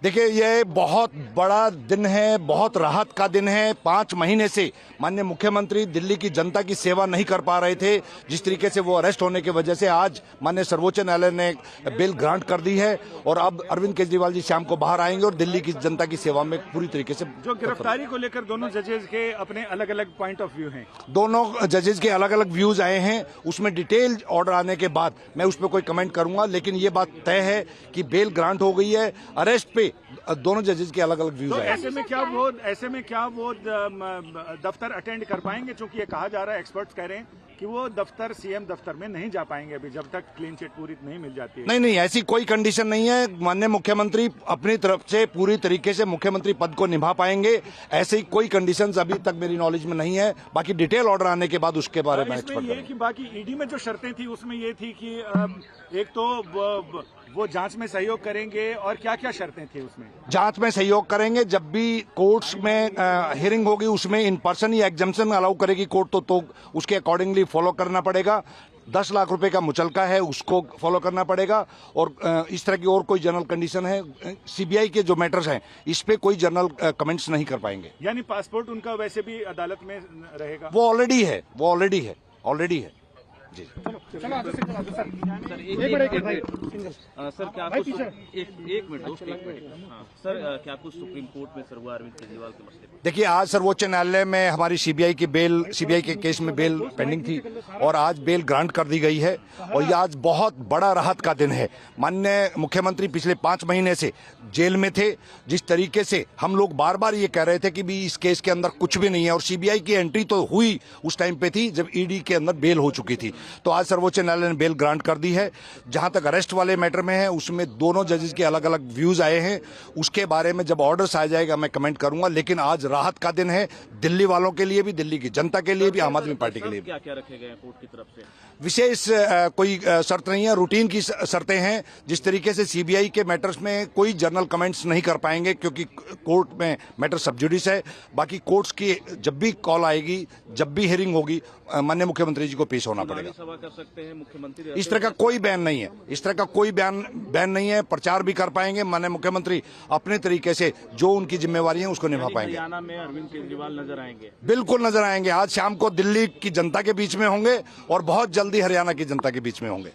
देखिए, ये बहुत बड़ा दिन है, बहुत राहत का दिन है। 5 महीने से माननीय मुख्यमंत्री दिल्ली की जनता की सेवा नहीं कर पा रहे थे। जिस तरीके से वो अरेस्ट होने की वजह से आज माननीय सर्वोच्च न्यायालय ने बेल ग्रांट कर दी है और अब अरविंद केजरीवाल जी शाम को बाहर आएंगे और दिल्ली की जनता की सेवा में पूरी तरीके से। जो गिरफ्तारी को लेकर दोनों जजेस के अपने अलग अलग पॉइंट ऑफ व्यू हैं। दोनों जजेस के अलग अलग व्यूज आए हैं, उसमें डिटेल ऑर्डर आने के बाद मैं उस पर कोई कमेंट करूंगा, लेकिन ये बात तय है कि बेल ग्रांट हो गई है। अरेस्ट पे दोनों जजेस के अलग अलग व्यूज तो आए। ऐसे में क्या वो दफ्तर अटेंड कर पाएंगे? चूंकि ये कहा जा रहा है, एक्सपर्ट्स कह रहे हैं कि वो दफ्तर सीएम दफ्तर में नहीं जा पाएंगे अभी, जब तक क्लीन चिट पूरी नहीं मिल जाती है। नहीं, ऐसी कोई कंडीशन नहीं है। माननीय मुख्यमंत्री अपनी तरफ से पूरी तरीके से मुख्यमंत्री पद को निभा पाएंगे। ऐसी कोई कंडीशंस अभी तक मेरी नॉलेज में नहीं है। बाकी डिटेल ऑर्डर आने के बाद उसके बारे में एक्सपर्ट ये कि बाकी ईडी में जो शर्तें थी उसमें ये थी कि एक तो वो जांच में सहयोग करेंगे, और क्या क्या शर्तें थी उसमें? जांच में सहयोग करेंगे। जब भी कोर्ट्स में हियरिंग होगी उसमें in person he exemption allow करेगी कोर्ट, तो उसके अकॉर्डिंगली फॉलो करना पड़ेगा। 10 लाख रुपए का मुचलका है, उसको फॉलो करना पड़ेगा। और इस तरह की और कोई जनरल कंडीशन है, सीबीआई के जो मैटर्स हैं इस पे कोई जनरल कमेंट्स नहीं कर पाएंगे। यानी पासपोर्ट उनका वैसे भी अदालत में रहेगा? वो ऑलरेडी है जी। सर क्या कुछ सुप्रीम कोर्ट में सर हुआ अरविंद केजरीवाल के मसले पर? देखिए, आज सर्वोच्च न्यायालय में हमारी सीबीआई के केस में बेल पेंडिंग थी और आज बेल ग्रांट कर दी गई है। और ये आज बहुत बड़ा राहत का दिन है। माननीय मुख्यमंत्री पिछले 5 महीने से जेल में थे। जिस तरीके से हम लोग बार बार ये कह रहे थे कि भी इस केस के अंदर कुछ भी नहीं है, और सीबीआई की एंट्री तो हुई उस टाइम पे थी जब ईडी के अंदर बेल हो चुकी थी। तो आज सर्वोच्च न्यायालय ने बेल ग्रांट कर दी है। जहां तक अरेस्ट वाले मैटर में है उसमें दोनों जजेस के अलग अलग व्यूज आए हैं। उसके बारे में जब ऑर्डर्स आ जाएगा मैं कमेंट करूंगा, लेकिन आज राहत का दिन है दिल्ली वालों के लिए भी, दिल्ली की जनता के लिए भी, आम आदमी पार्टी के लिए भी। क्या क्या रखे गए कोर्ट की तरफ से? विशेष कोई शर्त नहीं है, रूटीन की शर्तें हैं। जिस तरीके से सीबीआई के मैटर्स में कोई जनरल कमेंट्स नहीं कर पाएंगे क्योंकि कोर्ट में मैटर सब जुडिस है। बाकी कोर्ट्स की जब भी कॉल आएगी, जब भी हियरिंग होगी, माननीय मुख्यमंत्री जी को पेश होना पड़ेगा। सभा कर सकते हैं मुख्यमंत्री? इस तरह का कोई बैन नहीं है, बैन नहीं है। प्रचार भी कर पाएंगे माननीय मुख्यमंत्री अपने तरीके से, जो उनकी जिम्मेवारी है उसको निभा पाएंगे। हरियाणा में अरविंद केजरीवाल नजर आएंगे? बिल्कुल नजर आएंगे। आज शाम को दिल्ली की जनता के बीच में होंगे और बहुत जल्दी हरियाणा की जनता के बीच में होंगे।